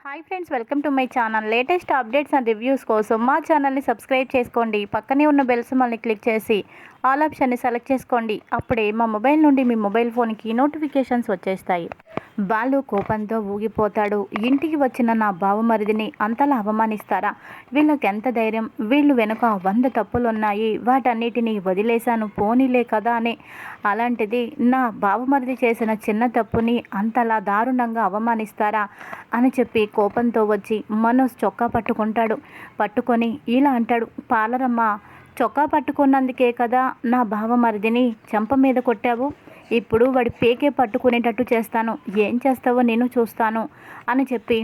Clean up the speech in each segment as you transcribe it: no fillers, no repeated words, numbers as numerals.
Hi friends, welcome to my channel. Latest updates and reviews కోసం మా ఛానల్ని subscribe చేసుకోండి. పక్కనే ఉన్న బెల్ సింబల్ని క్లిక్ చేసి ఆల్ ఆప్షన్ని సెలెక్ట్ చేసుకోండి. అప్పుడే మా మొబైల్ నుండి మీ మొబైల్ ఫోన్కి నోటిఫికేషన్స్ వచ్చేస్తాయి. బాలు కోపంతో ఊగిపోతాడు. ఇంటికి వచ్చిన నా బావమరిదిని అంతలా అవమానిస్తారా? వీళ్ళకి ఎంత ధైర్యం? వీళ్ళు వెనుక 100 తప్పులున్నాయి, వాటన్నిటినీ వదిలేశాను పోనీలే కదా అని. అలాంటిది నా బావమరిది చేసిన చిన్న తప్పుని అంతలా దారుణంగా అవమానిస్తారా అని చెప్పి కోపంతో వచ్చి మనోజ్ చొక్కా పట్టుకొని ఇలా అంటాడు. పాలరమ్మ, చొక్కా పట్టుకున్నందుకే కదా నా బావమరిదిని చెంప మీద కొట్టావు. ఇప్పుడు వాడి పేకే పట్టుకునేటట్టు చేస్తాను, ఏం చేస్తావో నేను చూస్తాను అని చెప్పి,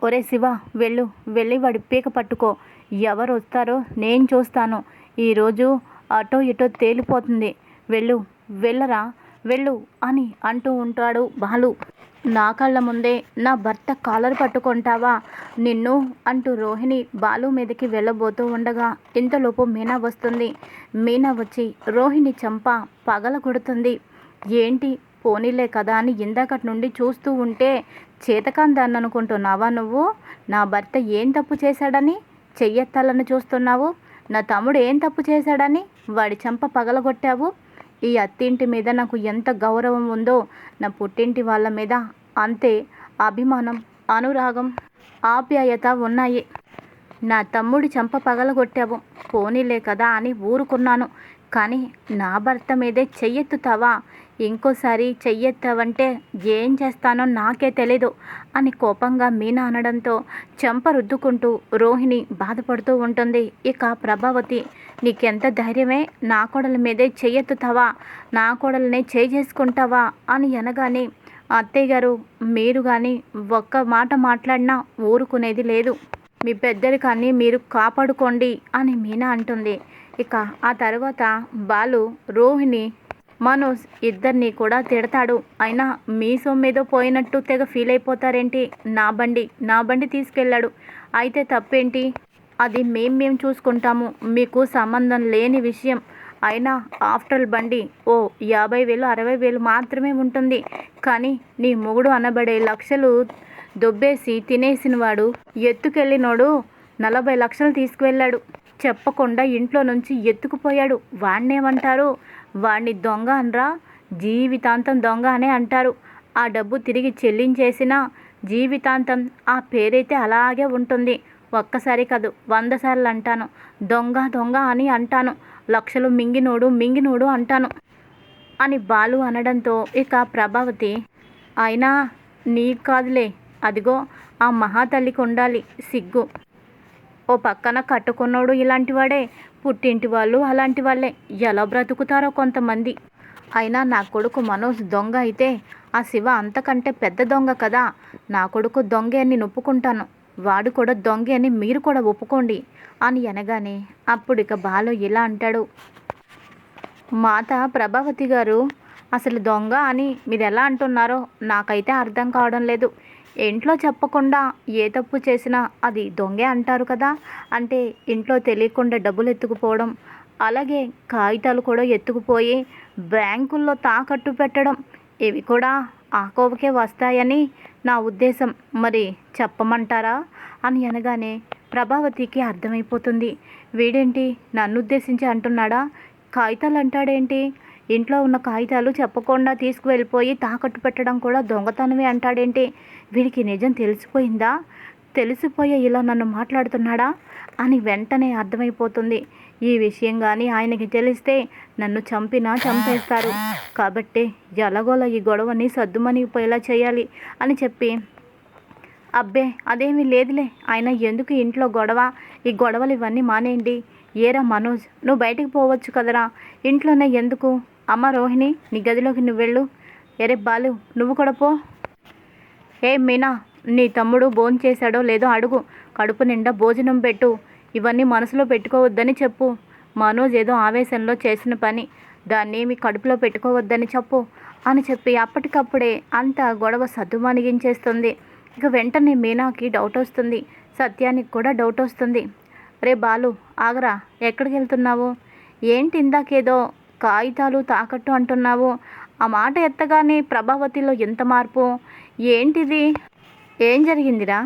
ఒరే శివ, వెళ్ళి వాడి పీక పట్టుకో, ఎవరు వస్తారో నేను చూస్తాను, ఈరోజు అటో ఇటో తేలిపోతుంది, వెళ్ళరా వెళ్ళు అని అంటూ ఉంటాడు బాలు. నా కళ్ళ ముందే నా భర్త కాలర్ పట్టుకుంటావా నిన్ను అంటూ రోహిణి బాలు మీదకి వెళ్ళబోతూ ఉండగా ఇంతలోపు మీనా వస్తుంది. మీనా వచ్చి రోహిణి చంప పగల కొడుతుంది. ఏంటి పోనీలే కదా అని ఇందాకటి నుండి చూస్తూ ఉంటే చేతకాందాన్ని అనుకుంటున్నావా నువ్వు? నా భర్త ఏం తప్పు చేశాడని చెయ్యెత్తాలని చూస్తున్నావు? నా తమ్ముడు ఏం తప్పు చేశాడని వాడి చంప పగలగొట్టావు? ఈ అత్తింటి మీద నాకు ఎంత గౌరవం ఉందో నా పుట్టింటి వాళ్ళ మీద అంతే అభిమానం, అనురాగం, ఆప్యాయత ఉన్నాయి. నా తమ్ముడి చంప పగలగొట్టావు, పోనీలే కదా అని ఊరుకున్నాను. కానీ నా భర్త మీదే చెయ్యెత్తుతావా? ఇంకోసారి చెయ్యెత్తావంటే ఏం చేస్తానో నాకే తెలీదు అని కోపంగా మీనా అనడంతో చెంప రుద్దుకుంటూ రోహిణి బాధపడుతూ ఉంటుంది. ఇక ప్రభావతి, నీకెంత ధైర్యమే, నా కోడల మీదే చెయ్యెత్తుతావా? నా కోడలనే చేసుకుంటావా అని అనగానే, అత్తయ్య గారు, మీరు కానీ ఒక్క మాట మాట్లాడినా ఊరుకునేది లేదు, మీ పెద్దరికాన్ని మీరు కాపాడుకోండి అని మీనా అంటుంది. ఇక ఆ తర్వాత బాలు రోహిణి మనోజ్ ఇద్దరిని కూడా తిడతాడు. అయినా మీ సొమ్మేదో పోయినట్టు తెగ ఫీల్ అయిపోతారేంటి? నా బండి తీసుకెళ్ళాడు, అయితే తప్పేంటి? అది మేము చూసుకుంటాము, మీకు సంబంధం లేని విషయం. అయినా ఆఫ్టర్ బండి ఓ 50,000 60,000 మాత్రమే ఉంటుంది. కానీ నీ మొగుడు అనబడే లక్షలు దొబ్బేసి తినేసినవాడు, ఎత్తుకెళ్ళినోడు 40 లక్షలు తీసుకువెళ్ళాడు. చెప్పకుండా ఇంట్లో నుంచి ఎత్తుకుపోయాడు. వాణ్ణేమంటారు? వాణ్ణి దొంగ అనరా? జీవితాంతం దొంగ అనే అంటారు. ఆ డబ్బు తిరిగి చెల్లించేసినా జీవితాంతం ఆ పేరైతే అలాగే ఉంటుంది. ఒక్కసారి కాదు 100 సార్లు అంటాను, దొంగ అని అంటాను. లక్షలు మింగినోడు అంటాను అని బాలు అనడంతో ఇక ప్రభావతి, అయినా నీ కాదులే, అదిగో ఆ మహాతల్లికి ఉండాలి సిగ్గు. ఓ పక్కన కట్టుకున్నోడు ఇలాంటి వాడే, పుట్టింటి వాళ్ళు అలాంటి వాళ్ళే, ఎలా బ్రతుకుతారో కొంతమంది. అయినా నా కొడుకు మనోజ్ దొంగ అయితే ఆ శివ అంతకంటే పెద్ద దొంగ కదా. నా కొడుకు దొంగే అని ఒప్పుకుంటాను, వాడు కూడా దొంగే అని మీరు కూడా ఒప్పుకోండి అని అనగానే అప్పుడు ఇక బాలు ఇలా అంటాడు. మాత ప్రభావతి గారు, అసలు దొంగ అని మీరు ఎలా అంటున్నారో నాకైతే అర్థం కావడం లేదు. ఇంట్లో చెప్పకుండా ఏ తప్పు చేసినా అది దొంగే అంటారు కదా. అంటే ఇంట్లో తెలియకుండా డబ్బులు ఎత్తుకుపోవడం, అలాగే కాగితాలు కూడా ఎత్తుకుపోయి బ్యాంకుల్లో తాకట్టు పెట్టడం, ఇవి కూడా ఆ కోవకే వస్తాయని నా ఉద్దేశం. మరి చెప్పమంటారా అని అనగానే ప్రభావతికి అర్థమైపోతుంది. వీడేంటి నన్ను ఉద్దేశించి అంటున్నాడా? కాగితాలు అంటాడేంటి? ఇంట్లో ఉన్న కాగితాలు చెప్పకుండా తీసుకువెళ్ళిపోయి తాకట్టు పెట్టడం కూడా దొంగతనమే అంటాడేంటి? వీడికి నిజం తెలిసిపోయిందా? తెలిసిపోయే ఇలా నన్ను మాట్లాడుతున్నాడా అని వెంటనే అర్థమైపోతుంది. ఈ విషయం కానీ ఆయనకి తెలిస్తే నన్ను చంపేస్తారు. కాబట్టి ఎలాగోలా ఈ గొడవని సద్దుమణిగిపోయేలా చేయాలి అని చెప్పి, అబ్బే అదేమీ లేదులే, అయినా ఎందుకు ఇంట్లో గొడవ, ఈ గొడవలు ఇవన్నీ మానేయండి. ఏరా మనోజ్, నువ్వు బయటికి పోవచ్చు కదరా, ఇంట్లోనే ఎందుకు? అమ్మ రోహిణి, నీ గదిలోకి నువ్వు వెళ్ళు. ఎరే బాలు, నువ్వు కూడా పో. ఏ మీనా, నీ తమ్ముడు భోంచేశాడో లేదో అడుగు, కడుపు నిండా భోజనం పెట్టు, ఇవన్నీ మనసులో పెట్టుకోవద్దని చెప్పు. మనోజ్ ఏదో ఆవేశంలో చేసిన పని, దాన్నేమి కడుపులో పెట్టుకోవద్దని చెప్పు అని చెప్పి అప్పటికప్పుడే అంత గొడవ సద్దుమణిగించేస్తుంది. ఇక వెంటనే మీనాకి డౌట్ వస్తుంది, సత్యానికి కూడా డౌట్ వస్తుంది. రే బాలు, ఆగరా, ఎక్కడికి వెళ్తున్నావు? ఏంటి ఇందాకేదో కాగితాలు తాకట్టు అంటున్నావు, ఆ మాట ఎత్తగానే ప్రభావతిలో ఎంత మార్పు? ఏంటిది? ఏం జరిగిందిరా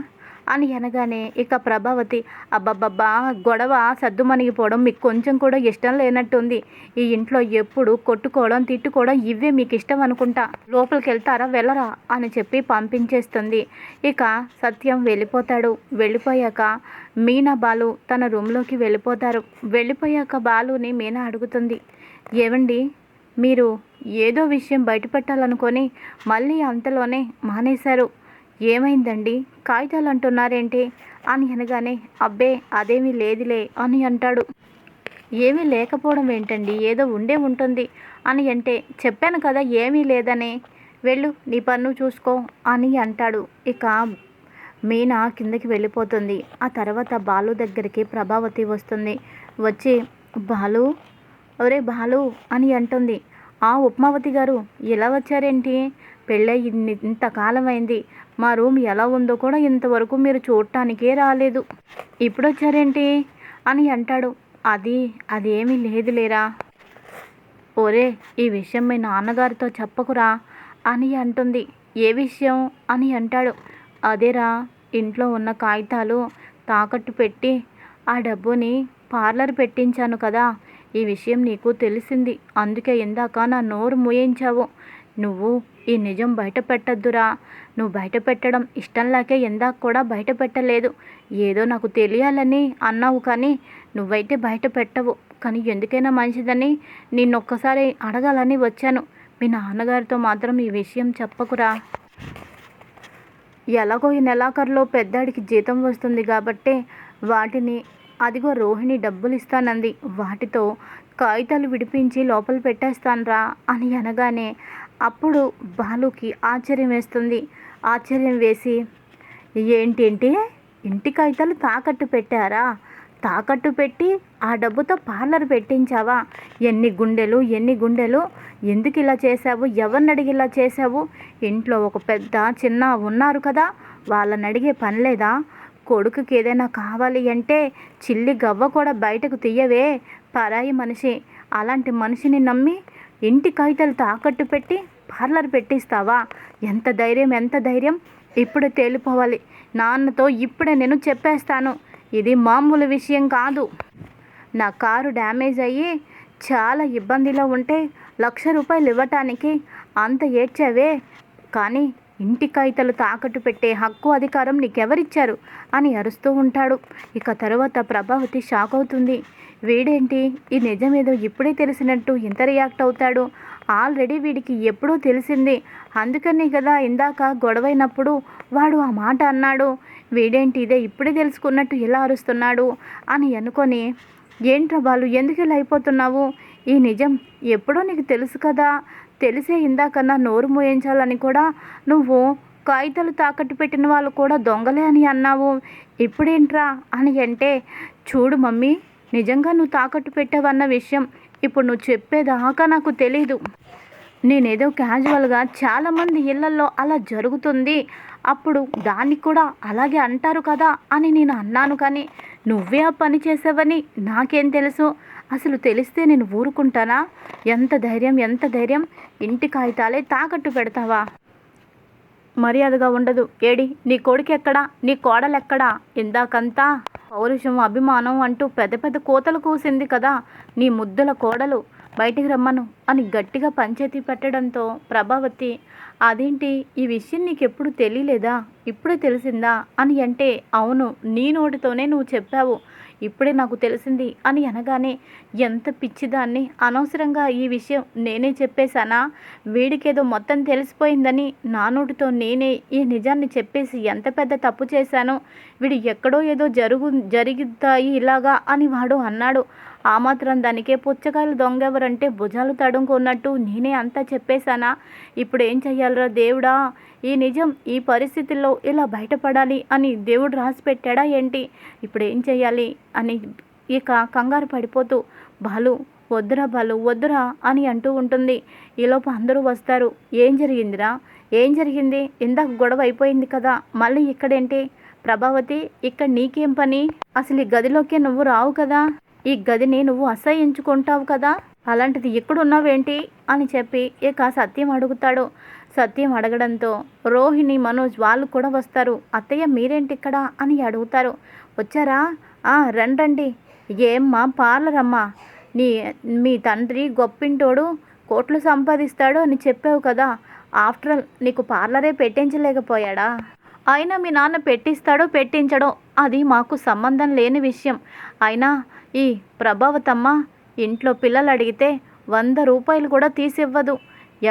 అని అనగానే ఇక ప్రభావతి, అబ్బబ్బబ్బా గొడవ సద్దుమణిగిపోవడం మీకు కొంచెం కూడా ఇష్టం లేనట్టుంది. ఈ ఇంట్లో ఎప్పుడు కొట్టుకోవడం తిట్టుకోవడం ఇవే మీకు ఇష్టం అనుకుంటా. లోపలికి వెళ్తారా వెళ్ళరా అని చెప్పి పంపించేస్తుంది. ఇక సత్యం వెళ్ళిపోతాడు. వెళ్ళిపోయాక మీనా బాలు తన రూమ్లోకి వెళ్ళిపోతారు. వెళ్ళిపోయాక బాలుని మీనా అడుగుతుంది, ఏవండి మీరు ఏదో విషయం బయటపెట్టాలనుకొని మళ్ళీ అంతలోనే మానేశారు, ఏమైందండి, కాగితాలు అంటున్నారేంటి అని అనగానే, అబ్బే అదేమీ లేదులే అని అంటాడు. ఏమీ లేకపోవడం ఏంటండి, ఏదో ఉండే ఉంటుంది అని అంటే, చెప్పాను కదా ఏమీ లేదని, వెళ్ళు నీ పన్ను చూసుకో అని అంటాడు. ఇక మీనా కిందకి వెళ్ళిపోతుంది. ఆ తర్వాత బాలు దగ్గరికి ప్రభావతి వస్తుంది. వచ్చి, బాలు, ఒరే బాలు అని అంటుంది. ఆ ఉప్మావతి గారు ఇలా వచ్చారేంటి, పెళ్ళై ఇంతకాలం అయింది, మా రూమ్ ఎలా ఉందో కూడా ఇంతవరకు మీరు చూడటానికే రాలేదు, ఇప్పుడు వచ్చారేంటి అని అంటాడు. అదేమీ లేదులేరా, ఒరే ఈ విషయం మీ నాన్నగారితో చెప్పకురా అని అంటుంది. ఏ విషయం అని అంటాడు. అదేరా, ఇంట్లో ఉన్న కాగితాలు తాకట్టు పెట్టి ఆ డబ్బుని పార్లర్ పెట్టించాను కదా, ఈ విషయం నీకు తెలిసింది, అందుకే ఇందాక నా నోరు మూయించావు. నువ్వు ఈ నిజం బయట పెట్టద్దురా, నువ్వు బయట పెట్టడం ఇష్టం లేకే ఇందాక కూడా బయట పెట్టలేదు. ఏదో నాకు తెలియాలని అన్నావు కానీ నువ్వైతే బయట పెట్టవు. కానీ ఎందుకైనా మంచిదని నిన్నొక్కసారి అడగాలని వచ్చాను. మీ నాన్నగారితో మాత్రం ఈ విషయం చెప్పకురా. ఎలాగో ఈ నెలాఖరులో పెద్దాడికి జీతం వస్తుంది కాబట్టి వాటిని, అదిగో రోహిణి డబ్బులు ఇస్తానంది, వాటితో కాగితాలు విడిపించి లోపల పెట్టేస్తానురా అని అనగానే అప్పుడు బాలుకి ఆశ్చర్యం వేస్తుంది. ఆశ్చర్యం వేసి, ఏంటేంటి ఇంటి కాగితాలు తాకట్టు పెట్టారా, తాకట్టు పెట్టి ఆ డబ్బుతో పార్లర్ పెట్టించావా, ఎన్ని గుండెలు, ఎందుకు ఇలా చేశావు, ఎవరిని అడిగి ఇలా చేశావు, ఇంట్లో ఒక పెద్ద చిన్న ఉన్నారు కదా, వాళ్ళని అడిగే పని లేదా, కొడుకుకి ఏదైనా కావాలి అంటే చిల్లి గవ్వ కూడా బయటకు తీయవే, పరాయి మనిషి, అలాంటి మనిషిని నమ్మి ఇంటి కాగితాలు తాకట్టు పెట్టి పార్లర్ పెట్టిస్తావా, ఎంత ధైర్యం, ఇప్పుడే తేలిపోవాలి, నాన్నతో ఇప్పుడే నేను చెప్పేస్తాను, ఇది మామూలు విషయం కాదు, నా కారు డ్యామేజ్ అయ్యి చాలా ఇబ్బందిలో ఉంటే 1,00,000 రూపాయలు ఇవ్వటానికి అంత ఏడ్చావే, కానీ ఇంటి కాగితాలు తాకట్టు పెట్టే హక్కు అధికారం నీకెవరిచ్చారు అని అరుస్తూ ఉంటాడు. ఇక తర్వాత ప్రభావతి షాక్ అవుతుంది. వీడేంటి ఈ నిజమేదో ఇప్పుడే తెలిసినట్టు ఇంత రియాక్ట్ అవుతాడు, ఆల్రెడీ వీడికి ఎప్పుడూ తెలిసింది, అందుకనే కదా ఇందాక గొడవైనప్పుడు వాడు ఆ మాట అన్నాడు, వీడేంటి ఇదే ఇప్పుడే తెలుసుకున్నట్టు ఇలా అరుస్తున్నాడు అని అనుకొని, ఏంట్రా బాలు ఎందుకు ఇలా అయిపోతున్నావు, ఈ నిజం ఎప్పుడో నీకు తెలుసు కదా, తెలిసే ఇందాకన్నా నోరు మోయించాలని కూడా నువ్వు కాగితాలు తాకట్టు పెట్టిన వాళ్ళు కూడా దొంగలే అని అన్నావు, ఇప్పుడేంట్రా అని అంటే, చూడు మమ్మీ, నిజంగా నువ్వు తాకట్టు పెట్టావన్న విషయం ఇప్పుడు నువ్వు చెప్పేదాకా నాకు తెలీదు, నేనేదో క్యాజువల్గా చాలామంది ఇళ్లల్లో అలా జరుగుతుంది, అప్పుడు దాన్ని కూడా అలాగే అంటారు కదా అని నేను అన్నాను, కానీ నువ్వే ఆ పని చేసావని నాకేం తెలుసు, అసలు తెలిస్తే నేను ఊరుకుంటానా, ఎంత ధైర్యం, ఇంటి కాగితాలే తాకట్టు పెడతావా, మర్యాదగా ఉండదు, ఏడి నీ కొడుకు ఎక్కడా, నీ కోడలెక్కడా, ఇందాకంతా పౌరుషం అభిమానం అంటూ పెద్ద కోతలు కూసింది కదా నీ ముద్దుల కోడలు, బయటికి రమ్మను అని గట్టిగా పంచేతి పెట్టడంతో ప్రభావతి, అదేంటి ఈ విషయం నీకెప్పుడు తెలియలేదా, ఇప్పుడే తెలిసిందా అని అంటే, అవును నీ నోటితోనే నువ్వు చెప్పావు, ఇప్పుడే నాకు తెలిసింది అని అనగానే, ఎంత పిచ్చిదాన్ని, అనవసరంగా ఈ విషయం నేనే చెప్పేశానా, వీడికేదో మొత్తం తెలిసిపోయిందని నా నోటితో నేనే ఈ నిజాన్ని చెప్పేసి ఎంత పెద్ద తప్పు చేశాను, వీడు ఎక్కడో ఏదో జరుగుతాయి ఇలాగా అని వాడు అన్నాడు, ఆ మాత్రం దానికే పుచ్చకాయలు దొంగెవరంటే భుజాలు తడుముకున్నట్టు నేనే అంతా చెప్పేశానా, ఇప్పుడు ఏం చెయ్యాలరా దేవుడా, ఈ నిజం ఈ పరిస్థితుల్లో ఇలా బయటపడాలి అని దేవుడు రాసి పెట్టాడా ఏంటి, ఇప్పుడు ఏం చెయ్యాలి అని ఇక కంగారు పడిపోతూ, బాలు వద్దురా అని అంటూ ఉంటుంది. ఈలోపు అందరూ వస్తారు. ఏం జరిగింది, ఇందాక గొడవ అయిపోయింది కదా, మళ్ళీ ఇక్కడేంటి, ప్రభావతి ఇక్కడ నీకేం పని, అసలు ఈ గదిలోకే నువ్వు రావు కదా, ఈ గదిని నువ్వు అసహ్యించుకుంటావు కదా, అలాంటిది ఇక్కడున్నావేంటి అని చెప్పి ఇక సత్యం అడుగుతాడు. సత్యం అడగడంతో రోహిణి, మనోజ్ వాళ్ళు కూడా వస్తారు. అత్తయ్య మీరేంటి ఇక్కడ అని అడుగుతారు. వచ్చారా? రండి. ఏమ్మా పార్లర్ అమ్మా, నీ మీ తండ్రి గొప్పింటోడు, కోట్లు సంపాదిస్తాడు అని చెప్పావు కదా, ఆఫ్టర్ ఆల్ నీకు పార్లరే పెట్టించలేకపోయాడా? అయినా మీ నాన్న పెట్టిస్తాడో పెట్టించడో అది మాకు సంబంధం లేని విషయం. అయినా ఈ ప్రభావతమ్మ ఇంట్లో పిల్లలు అడిగితే 100 రూపాయలు కూడా తీసివ్వదు.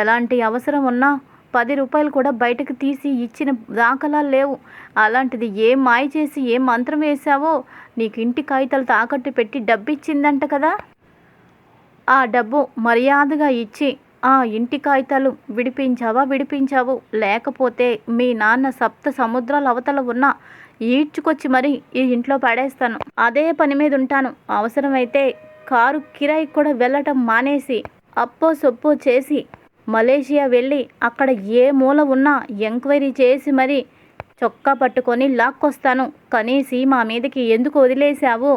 ఎలాంటి అవసరం ఉన్నా 10 రూపాయలు కూడా బయటకు తీసి ఇచ్చిన దాఖలాలు లేవు. అలాంటిది ఏం మాయ చేసి ఏం మంత్రం వేశావో నీకు ఇంటి కాగితాలు తాకట్టు పెట్టి డబ్బు ఇచ్చిందంట కదా, ఆ డబ్బు మర్యాదగా ఇచ్చి ఆ ఇంటి కాగితాలు విడిపించావు. లేకపోతే మీ నాన్న సప్త సముద్రాల అవతల ఉన్న ఈడ్చుకొచ్చి మరి ఈ ఇంట్లో పడేస్తాను. అదే పని మీద ఉంటాను. అవసరమైతే కారు కిరాయి కూడా వెళ్ళటం మానేసి అప్పో సొప్పో చేసి మలేషియా వెళ్ళి అక్కడ ఏ మూల ఉన్నా ఎంక్వైరీ చేసి మరి చొక్కా పట్టుకొని లాక్కొస్తాను. కనీసి మా మీదకి ఎందుకు వదిలేశావు?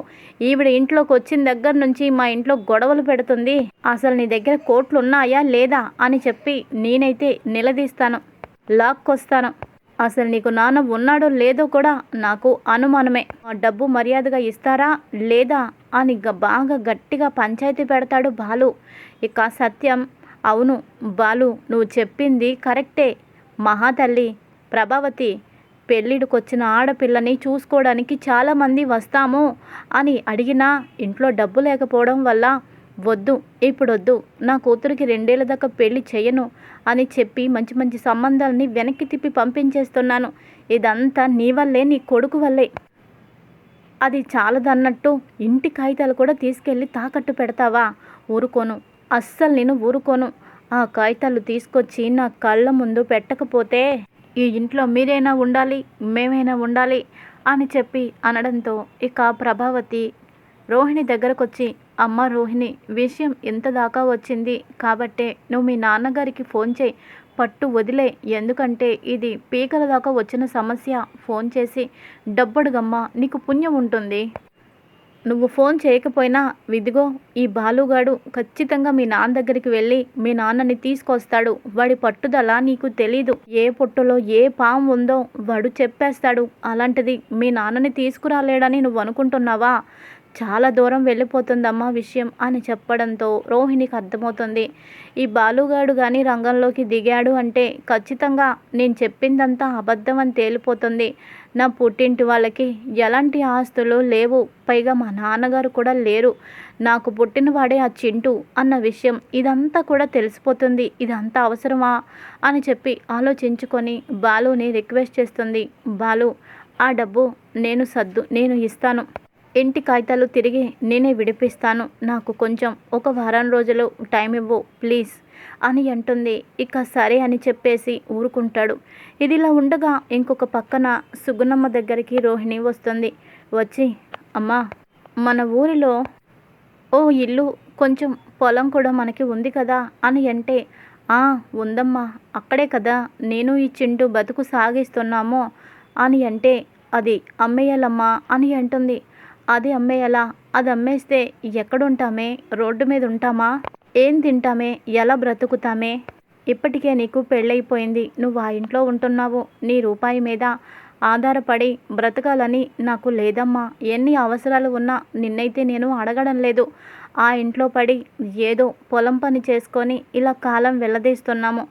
ఈవిడ ఇంట్లోకి వచ్చిన దగ్గర నుంచి మా ఇంట్లో గొడవలు పెడుతుంది. అసలు నీ దగ్గర కోట్లు ఉన్నాయా లేదా అని చెప్పి నేనైతే నిలదీస్తాను, లాక్కొస్తాను. అసలు నీకు నాన్న ఉన్నాడో లేదో కూడా నాకు అనుమానమే. ఆ డబ్బు మర్యాదగా ఇస్తారా లేదా అని బాగా గట్టిగా పంచాయతీ పెడతాడు బాలు. ఇక సత్యం, అవును బాలు, నువ్వు చెప్పింది కరెక్టే. మహాతల్లి ప్రభావతి పెళ్ళిడికొచ్చిన ఆడపిల్లని చూసుకోవడానికి చాలామంది వస్తాము అని అడిగినా ఇంట్లో డబ్బు లేకపోవడం వల్ల వద్దు, ఇప్పుడొద్దు, నా కూతురికి 2 ఏళ్ళ దాకా పెళ్లి చేయను అని చెప్పి మంచి మంచి సంబంధాలని వెనక్కి తిప్పి పంపించేస్తున్నాను. ఇదంతా నీ వల్లే, నీ కొడుకు వల్లే. అది చాలదన్నట్టు ఇంటి కాగితాలు కూడా తీసుకెళ్ళి తాకట్టు పెడతావా? ఊరుకోను, అస్సలు నేను ఊరుకోను. ఆ కాగితాలు తీసుకొచ్చి నా కళ్ళ ముందు పెట్టకపోతే ఈ ఇంట్లో మీరైనా ఉండాలి, మేమైనా ఉండాలి అని చెప్పి అనడంతో ఇక ప్రభావతి రోహిణి దగ్గరకొచ్చి, అమ్మ రోహిణి, విషయం ఇంత దాకా వచ్చింది కాబట్టే నువ్వు మీ నాన్నగారికి ఫోన్ చేయి, పట్టు వదిలే. ఎందుకంటే ఇది పీకల దాకా వచ్చిన సమస్య. ఫోన్ చేసి డబ్బడుగమ్మా, నీకు పుణ్యం ఉంటుంది. నువ్వు ఫోన్ చేయకపోయినా విదిగో ఈ బాలుగాడు ఖచ్చితంగా మీ నాన్న దగ్గరికి వెళ్ళి మీ నాన్నని తీసుకొస్తాడు. వాడి పట్టుదల నీకు తెలీదు. ఏ పొట్టులో ఏ పాము ఉందో వాడు చెప్పేస్తాడు. అలాంటిది మీ నాన్నని తీసుకురాలేడని నువ్వు అనుకుంటున్నావా? చాలా దూరం వెళ్ళిపోతుందమ్మా విషయం అని చెప్పడంతో రోహిణికి అర్థమవుతుంది. ఈ బాలుగాడు కానీ రంగంలోకి దిగాడు అంటే ఖచ్చితంగా నేను చెప్పిందంతా అబద్ధం అని తేలిపోతుంది. నా పుట్టింటి వాళ్ళకి ఎలాంటి ఆస్తులు లేవు, పైగా మా నాన్నగారు కూడా లేరు. నాకు పుట్టినవాడే ఆ చింటూ అన్న విషయం ఇదంతా కూడా తెలిసిపోతుంది. ఇదంతా అవసరమా అని చెప్పి ఆలోచించుకొని బాలుని రిక్వెస్ట్ చేస్తుంది. బాలు, ఆ డబ్బు నేను ఇస్తాను. ఇంటి కాగితాలు తిరిగి నేనే విడిపిస్తాను. నాకు కొంచెం ఒక వారం రోజులు టైం ఇవ్వు ప్లీజ్ అని అంటుంది. ఇక సరే అని చెప్పేసి ఊరుకుంటాడు. ఇదిలా ఉండగా ఇంకొక పక్కన సుగుణమ్మ దగ్గరికి రోహిణి వస్తుంది. వచ్చి, అమ్మా, మన ఊరిలో ఓ ఇల్లు, కొంచెం పొలం కూడా మనకి ఉంది కదా అని అంటే, ఉందమ్మా, అక్కడే కదా నేను ఈ చింటూ బతుకు సాగిస్తున్నాము అని అంటే, అది అమ్మేయాలమ్మా అని అంటుంది. అది అమ్మేయాలా? అది అమ్మేస్తే ఎక్కడుంటామే? రోడ్డు మీద ఉంటామా? ఏం తింటామే? ఎలా బ్రతుకుతామే? ఇప్పటికే నీకు పెళ్ళైపోయింది, నువ్వు ఆ ఇంట్లో ఉంటున్నావు. నీ రూపాయి మీద ఆధారపడి బ్రతకాలని నాకు లేదమ్మా. ఎన్ని అవసరాలు ఉన్నా నిన్నైతే నేను అడగడం లేదు. ఆ ఇంట్లో పడి ఏదో పొలం పని చేసుకొని ఇలా కాలం వెళ్ళదీస్తున్నాము.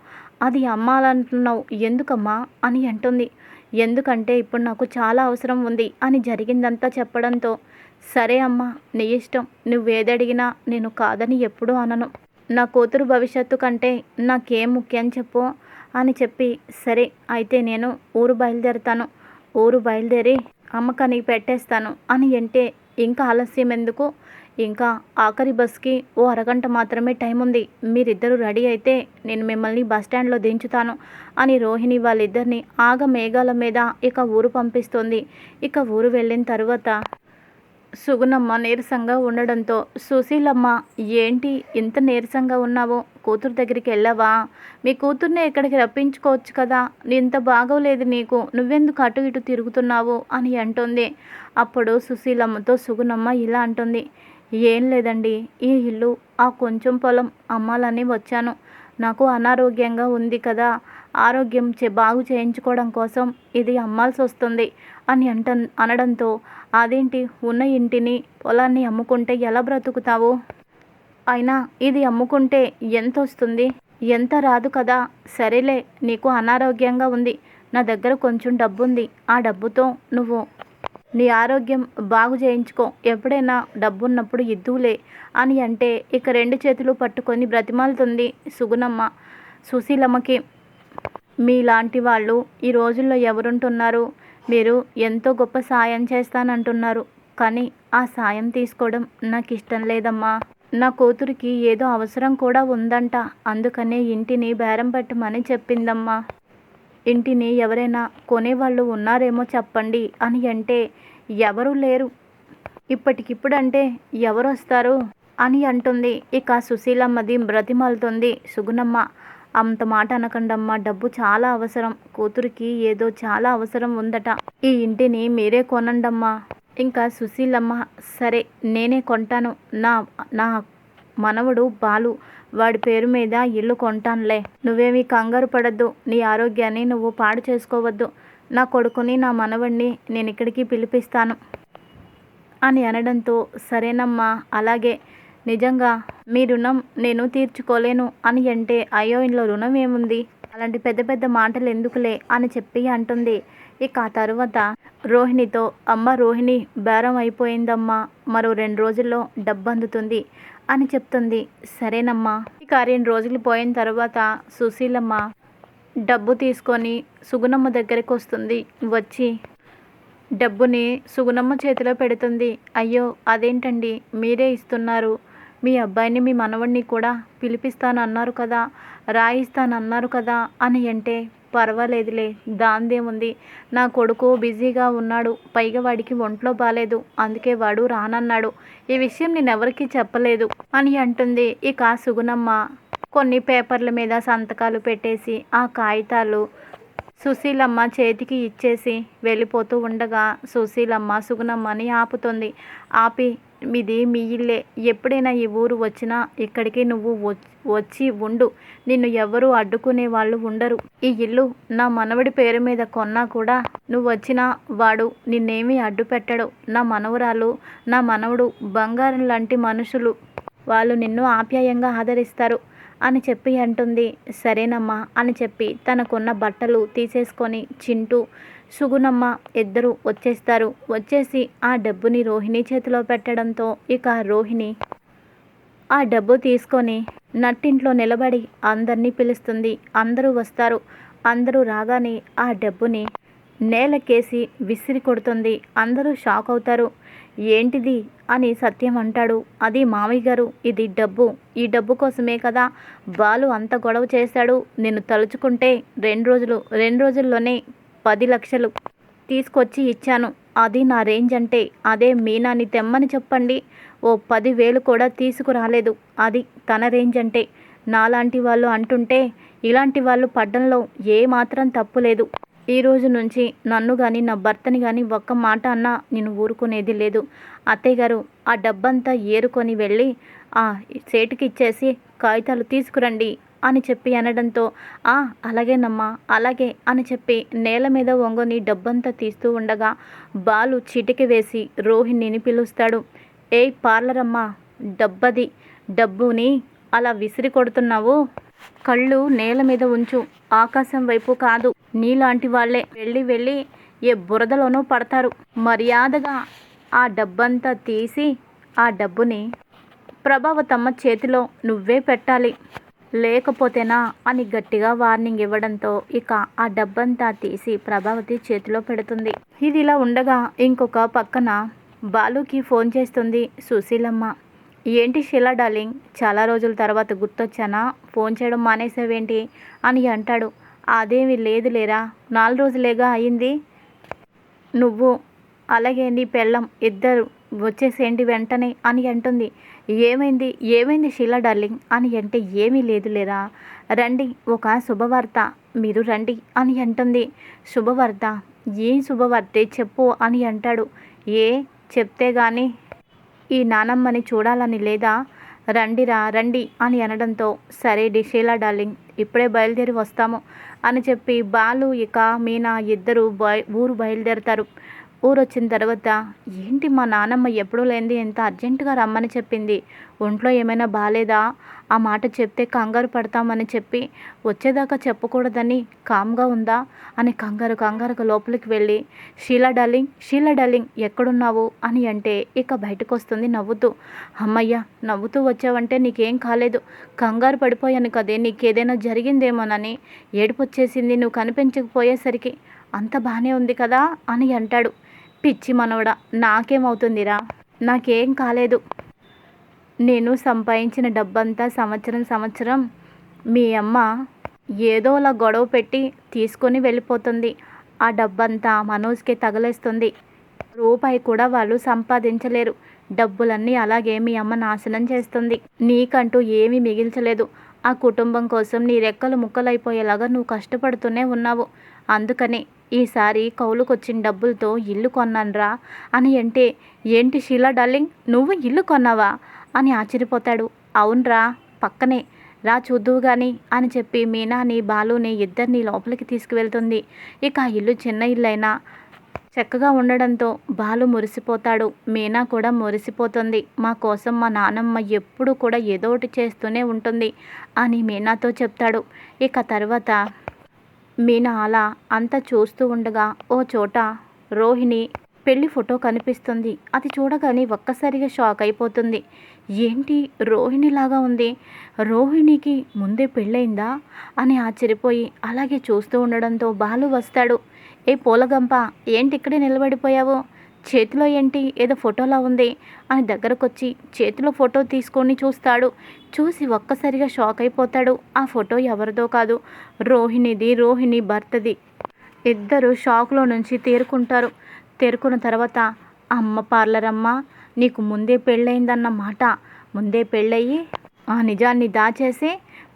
అది అమ్మాలంటున్నావు ఎందుకమ్మా అని అంటుంది. ఎందుకంటే ఇప్పుడు నాకు చాలా అవసరం ఉంది అని జరిగిందంతా చెప్పడంతో, సరే అమ్మా, నీ ఇష్టం, నువ్వేదడిగినా నేను కాదని ఎప్పుడూ అనను. నా కూతురు భవిష్యత్తు కంటే నాకేం ముఖ్యం చెప్పు అని చెప్పి, సరే అయితే నేను ఊరు బయలుదేరుతాను. ఊరు బయలుదేరి అమ్మకానికి పెట్టేస్తాను అని అంటే, ఇంకా ఆలస్యం ఎందుకు? ఇంకా ఆఖరి బస్కి ఓ అరగంట మాత్రమే టైం ఉంది. మీరిద్దరూ రెడీ అయితే నేను మిమ్మల్ని బస్టాండ్లో దించుతాను అని రోహిణి వాళ్ళిద్దరిని ఆగమేఘాల మీద ఇక ఊరు పంపిస్తుంది. ఇక ఊరు వెళ్ళిన తర్వాత సుగుణమ్మ నీరసంగా ఉండడంతో, సుశీలమ్మ, ఏంటి ఇంత నీరసంగా ఉన్నావు? కూతురు దగ్గరికి వెళ్ళావా? మీ కూతుర్ని ఇక్కడికి రప్పించుకోవచ్చు కదా, ఇంత బాగోలేదు నీకు, నువ్వెందుకు అటు ఇటు తిరుగుతున్నావు అని అంటుంది. అప్పుడు సుశీలమ్మతో సుగుణమ్మ ఇలా అంటుంది, ఏం లేదండి, ఈ ఇల్లు, ఆ కొంచెం పొలం అమ్మాలని వచ్చాను. నాకు అనారోగ్యంగా ఉంది కదా, ఆరోగ్యం బాగు చేయించుకోవడం కోసం ఇది అమ్మాల్సి వస్తుంది అని అనడంతో, అదేంటి, ఉన్న ఇంటిని పొలాన్ని అమ్ముకుంటే ఎలా బ్రతుకుతావు? అయినా ఇది అమ్ముకుంటే ఎంత వస్తుంది? ఎంత రాదు కదా. సరేలే, నీకు అనారోగ్యంగా ఉంది, నా దగ్గర కొంచెం డబ్బుంది, ఆ డబ్బుతో నువ్వు నీ ఆరోగ్యం బాగు చేయించుకో, ఎప్పుడైనా డబ్బున్నప్పుడు ఇద్దువులే అని అంటే, ఇక రెండు చేతులు పట్టుకొని బ్రతిమాలుతుంది సుగుణమ్మ సుశీలమ్మకి. మీలాంటి వాళ్ళు ఈ రోజుల్లో ఎవరుంటున్నారు? మీరు ఎంతో గొప్ప సాయం చేస్తానంటున్నారు, కానీ ఆ సాయం తీసుకోవడం నాకు ఇష్టం లేదమ్మా. నా కూతురికి ఏదో అవసరం కూడా ఉందంట, అందుకనే ఇంటిని బేరం పెట్టమని చెప్పిందమ్మా. ఇంటిని ఎవరైనా కొనేవాళ్ళు ఉన్నారేమో చెప్పండి అని అంటే, ఎవరూ లేరు, ఇప్పటికిప్పుడంటే ఎవరు వస్తారు అని అంటుంది. ఇక సుశీలమ్మది బ్రతిమాలుతుంది సుగుణమ్మ. అంత మాట అనకండమ్మా, డబ్బు చాలా అవసరం, కూతురికి ఏదో చాలా అవసరం ఉందట, ఈ ఇంటిని మీరే కొనండమ్మా. ఇంకా సుశీలమ్మ, సరే నేనే కొంటాను, నా నా మనవడు బాలు, వాడి పేరు మీద ఇల్లు కొంటానులే, నువ్వేమీ కంగారు పడద్దు, నీ ఆరోగ్యాన్ని నువ్వు పాడు చేసుకోవద్దు, నా కొడుకుని నా మనవడిని నేను ఇక్కడికి పిలిపిస్తాను అని అనడంతో, సరేనమ్మా అలాగే, నిజంగా మీ రుణం నేను తీర్చుకోలేను అని అంటే, అయ్యో ఇంట్లో రుణం ఏముంది, అలాంటి పెద్ద పెద్ద మాటలు ఎందుకులే అని చెప్పి అంటుంది. ఇక ఆ తర్వాత రోహిణితో, అమ్మ రోహిణి, బేరం అయిపోయిందమ్మా, మరో 2 రోజుల్లో డబ్బు అందుతుంది అని చెప్తుంది. సరేనమ్మా. ఇక 2 రోజులు పోయిన తర్వాత సుశీలమ్మ డబ్బు తీసుకొని సుగుణమ్మ దగ్గరికి వస్తుంది. వచ్చి డబ్బుని సుగుణమ్మ చేతిలో పెడుతుంది. అయ్యో అదేంటండి, మీరే ఇస్తున్నారు, మీ అబ్బాయిని మీ మనవడిని కూడా పిలిపిస్తానన్నారు కదా, రాయిస్తానన్నారు కదా అని అంటే, పర్వాలేదులే, దాందేముంది, నా కొడుకు బిజీగా ఉన్నాడు, పైగా వాడికి ఒంట్లో బాలేదు, అందుకే వాడు రానన్నాడు, ఈ విషయం నేను ఎవరికీ చెప్పలేదు అని అంటుంది. ఇక సుగుణమ్మ కొన్ని పేపర్ల మీద సంతకాలు పెట్టేసి ఆ కాగితాలు సుశీలమ్మ చేతికి ఇచ్చేసి వెళ్ళిపోతూ ఉండగా, సుశీలమ్మ సుగుణమ్మని ఆపుతుంది. ఆపి, ఇది మీ ఇల్లే, ఎప్పుడైనా ఈ ఊరు వచ్చినా ఇక్కడికి నువ్వు వచ్చి ఉండు, నిన్ను ఎవరు అడ్డుకునే వాళ్ళు ఉండరు, ఈ ఇల్లు నా మనవడి పేరు మీద కొన్నా కూడా నువ్వు వచ్చినా వాడు నిన్నేమీ అడ్డు పెట్టడు, నా మనవరాలు నా మనవడు బంగారం లాంటి మనుషులు, వాళ్ళు నిన్ను ఆప్యాయంగా ఆదరిస్తారు అని చెప్పి అంటుంది. సరేనమ్మా అని చెప్పి తనకున్న బట్టలు తీసేసుకొని చింటూ సుగుణమ్మ ఇద్దరు వచ్చేస్తారు. వచ్చేసి ఆ డబ్బుని రోహిణి చేతిలో పెట్టడంతో, ఇక రోహిణి ఆ డబ్బు తీసుకొని నట్టింట్లో నిలబడి అందరినీ పిలుస్తుంది. అందరూ వస్తారు. అందరూ రాగానే ఆ డబ్బుని నేలకేసి విసిరి కొడుతుంది. అందరూ షాక్ అవుతారు. ఏంటిది అని సత్యం అంటాడు. అది మామయ్య గారు, ఇది డబ్బు, ఈ డబ్బు కోసమే కదా బాలు అంత గొడవ చేశాడు, నిన్ను తలుచుకుంటే 2 రోజుల్లోనే 10 లక్షలు తీసుకొచ్చి ఇచ్చాను, అది నా రేంజ్ అంటే, అదే మీనాని తెమ్మని చెప్పండి, ఓ 10,000 కూడా తీసుకురాలేదు, అది తన రేంజ్ అంటే, నాలాంటి వాళ్ళు అంటుంటే ఇలాంటి వాళ్ళు పడ్డంలో ఏ మాత్రం తప్పు లేదు, ఈ రోజు నుంచి నన్ను కానీ నా భర్తని కానీ ఒక్క మాట అన్నా నేను ఊరుకునేది లేదు, అత్తయ్య గారు ఆ డబ్బంతా ఏరుకొని వెళ్ళి ఆ సేటుకి ఇచ్చేసి కాగితాలు తీసుకురండి అని చెప్పి అనడంతో, అలాగేనమ్మా అలాగే అని చెప్పి నేల మీద వంగొని డబ్బంతా తీస్తూ ఉండగా బాలు చిటికి వేసి రోహిణిని పిలుస్తాడు. ఏయ్ పార్లరమ్మా, డబ్బది, డబ్బుని అలా విసిరి కొడుతున్నావు, కళ్ళు నేల మీద ఉంచు, ఆకాశం వైపు కాదు, నీలాంటి వాళ్ళే వెళ్ళి ఏ బురదలోనూ పడతారు, మర్యాదగా ఆ డబ్బంతా తీసి ఆ డబ్బుని ప్రభావతమ్మ చేతిలో నువ్వే పెట్టాలి, లేకపోతేనా అని గట్టిగా వార్నింగ్ ఇవ్వడంతో, ఇక ఆ డబ్బంతా తీసి ప్రభావతి చేతిలో పెడుతుంది. ఇది ఇలా ఉండగా ఇంకొక పక్కన బాలుకి ఫోన్ చేస్తుంది సుశీలమ్మ. ఏంటి షీలా డార్లింగ్, చాలా రోజుల తర్వాత గుర్తొచ్చానా, ఫోన్ చేయడం మానేసావేంటి అని అంటాడు. అదేమీ లేదు లేరా, 4 రోజులేగా అయింది, నువ్వు అలాగే నీ పెళ్ళం ఇద్దరు వచ్చేసేంటి వెంటనే అని అంటుంది. ఏమైంది షీలా డార్లింగ్ అని అంటే, ఏమీ లేదు లేరా, రండి ఒక శుభవార్త, మీరు రండి అని అంటుంది. శుభవార్త? ఏం శుభవార్తే చెప్పు అని అంటాడు. చెప్తే గాని ఈ నానమ్మని చూడాలని లేదా, రండిరా రండి అని అనడంతో సరే షీలా డార్లింగ్ ఇప్పుడే బయలుదేరి వస్తాము అని చెప్పి బాలు ఇక మీనా ఇద్దరు ఊరు బయలుదేరతారు. ఊరొచ్చిన తర్వాత ఏంటి మా నాన్నమ్మ ఎప్పుడూ లేనిది ఎంత అర్జెంటుగా రమ్మని చెప్పింది, ఒంట్లో ఏమైనా బాగాలేదా, ఆ మాట చెప్తే కంగారు పడతామని చెప్పి వచ్చేదాకా చెప్పకూడదని కామ్గా ఉందా అని కంగారుగా లోపలికి వెళ్ళి షీలా డార్లింగ్ ఎక్కడున్నావు అని అంటే ఇక బయటకు వస్తుంది నవ్వుతూ. అమ్మయ్య నవ్వుతూ వచ్చావంటే నీకేం కాలేదు, కంగారు పడిపోయాను కదే నీకేదైనా జరిగిందేమోనని ఏడుపు వచ్చేసింది నువ్వు కనిపించకపోయేసరికి, అంత బాగానే ఉంది కదా అని అంటాడు. పిచ్చి మనవడా నాకేమవుతుందిరా, నాకేం కాలేదు, నేను సంపాదించిన డబ్బంతా సంవత్సరం మీ అమ్మ ఏదోలా గొడవ పెట్టి తీసుకొని వెళ్ళిపోతుంది. ఆ డబ్బంతా మనోజ్కే తగలేస్తుంది. రూపాయి కూడా వాళ్ళు సంపాదించలేరు. డబ్బులన్నీ అలాగే మీ అమ్మ నాశనం చేస్తుంది. నీకంటూ ఏమీ మిగిల్చలేదు. ఆ కుటుంబం కోసం నీ రెక్కలు ముక్కలైపోయేలాగా నువ్వు కష్టపడుతూనే ఉన్నావు. అందుకని ఈసారి కౌలుకొచ్చిన డబ్బులతో ఇల్లు కొన్నాన్రా అని అంటే, ఏంటి షీలా డార్లింగ్ నువ్వు ఇల్లు కొన్నావా అని ఆశ్చర్యపోతాడు. అవునరా పక్కనే రా చూద్దువు కానీ అని చెప్పి మీనాని బాలుని ఇద్దరిని లోపలికి తీసుకువెళ్తుంది. ఇక ఆ ఇల్లు చిన్న ఇల్లైనా చక్కగా ఉండడంతో బాలు మురిసిపోతాడు. మీనా కూడా మురిసిపోతుంది. మా కోసం మా నానమ్మ ఎప్పుడు కూడా ఏదో ఒకటి చేస్తూనే ఉంటుంది అని మీనాతో చెప్తాడు. ఇక తర్వాత మీనా అలా అంతా చూస్తూ ఉండగా ఓ చోట రోహిణి పెళ్లి ఫోటో కనిపిస్తుంది. అది చూడగానే ఒక్కసారిగా షాక్ అయిపోతుంది. ఏంటి రోహిణిలాగా ఉంది, రోహిణికి ముందే పెళ్ళయిందా అని ఆశ్చర్యపోయి అలాగే చూస్తూ ఉండడంతో బాలు వస్తాడు. ఏ పూలగంప ఏంటి ఇక్కడే నిలబడిపోయావు, చేతిలో ఏంటి ఏదో ఫోటోలా ఉంది అని దగ్గరకొచ్చి చేతిలో ఫోటో తీసుకొని చూస్తాడు. చూసి ఒక్కసారిగా షాక్ అయిపోతాడు. ఆ ఫోటో ఎవరిదో కాదు, రోహిణి భర్తది. ఇద్దరు షాక్లో నుంచి తేరుకుంటారు. తేరుకున్న తర్వాత అమ్మ పార్లరమ్మ నీకు ముందే పెళ్ళయిందన్న మాట, ముందే పెళ్ళయి ఆ నిజాన్ని దాచేసి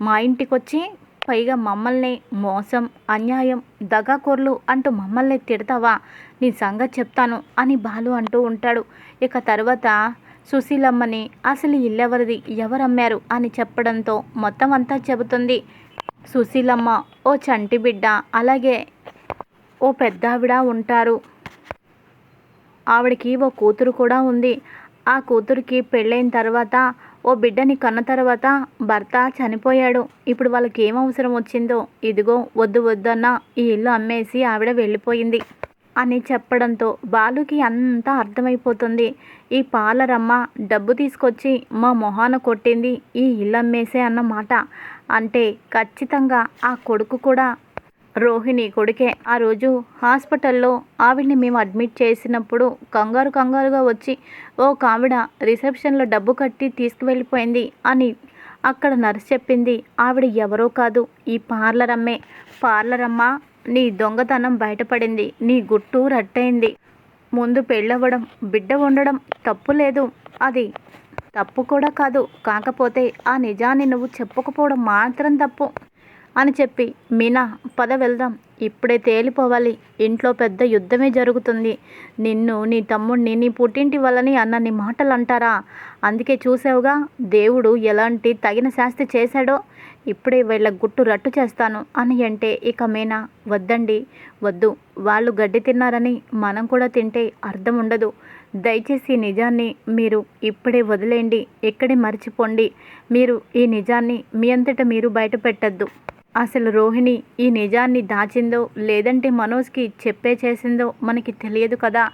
మా ఇంటికొచ్చి పైగా మమ్మల్ని మోసం అన్యాయం దగాకోర్లు అంటూ మమ్మల్ని తిడతావా, నీ సంగతి చెప్తాను అని బాలు అంటూ ఉంటాడు. ఇక తర్వాత సుశీలమ్మని అసలు ఇల్లెవరిది ఎవరమ్మారు అని చెప్పడంతో మొత్తం అంతా చెబుతుంది. సుశీలమ్మ ఓ చంటి బిడ్డ, అలాగే ఓ పెద్ద ఆవిడ ఉంటారు. ఆవిడకి ఓ కూతురు కూడా ఉంది. ఆ కూతురికి పెళ్ళైన తర్వాత ఓ బిడ్డని కన్న తర్వాత భర్త చనిపోయాడు. ఇప్పుడు వాళ్ళకి ఏం అవసరం వచ్చిందో ఇదిగో వద్దన్న ఈ ఇల్లు అమ్మేసి ఆవిడ వెళ్ళిపోయింది అని చెప్పడంతో బాలుకి అంతా అర్థమైపోతుంది. ఈ పార్లరమ్మ డబ్బు తీసుకొచ్చి మా మొహాన కొట్టింది ఈ ఇల్లు అమ్మేసే అన్నమాట. అంటే ఖచ్చితంగా ఆ కొడుకు కూడా రోహిణి కొడుకే. ఆ రోజు హాస్పిటల్లో ఆవిడ్ని మేము అడ్మిట్ చేసినప్పుడు కంగారుగా వచ్చి ఒక ఆవిడ రిసెప్షన్లో డబ్బు కట్టి తీసుకువెళ్ళిపోయింది అని అక్కడ నర్స్ చెప్పింది. ఆవిడ ఎవరో కాదు, ఈ పార్లరమ్మ నీ దొంగతనం బయటపడింది, నీ గుట్టు రట్టయింది. ముందు పెళ్ళవ్వడం బిడ్డ ఉండడం తప్పు లేదు, అది తప్పు కూడా కాదు, కాకపోతే ఆ నిజాన్ని నువ్వు చెప్పకపోవడం మాత్రం తప్పు అని చెప్పి మీనా పద వెళ్దాం, ఇప్పుడే తేలిపోవాలి, ఇంట్లో పెద్ద యుద్ధమే జరుగుతుంది, నిన్ను నీ తమ్ముడిని నీ పుట్టింటి వాళ్ళని అన్నన్ని మాటలు అంటారా, అందుకే చూసావుగా దేవుడు ఎలాంటి తగిన శాస్తి చేశాడో, ఇప్పుడే వీళ్ళ గుట్టు రట్టు చేస్తాను అని అంటే ఇక మీనా వద్దు, వాళ్ళు గడ్డి తిన్నారని మనం కూడా తింటే అర్థం ఉండదు, దయచేసి ఈ నిజాన్ని మీరు ఇప్పుడే వదిలేండి, ఇక్కడే మర్చిపోండి, మీరు ఈ నిజాన్ని మీ అంతటా మీరు బయట పెట్టద్దు, అసలు రోహిణి ఈ నిజాన్ని దాచిందో లేదంటే మనోజ్కి చెప్పే చేసిందో మనకి తెలియదు కదా,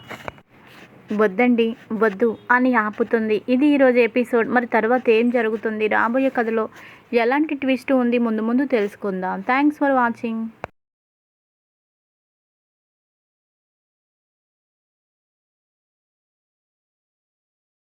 వద్దు అని ఆపుతుంది. ఇది ఈరోజు ఎపిసోడ్. మరి తర్వాత ఏం జరుగుతుంది, రాబోయే కథలో ఎలాంటి ట్విస్ట్ ఉంది ముందు తెలుసుకుందాం. Thanks for watching.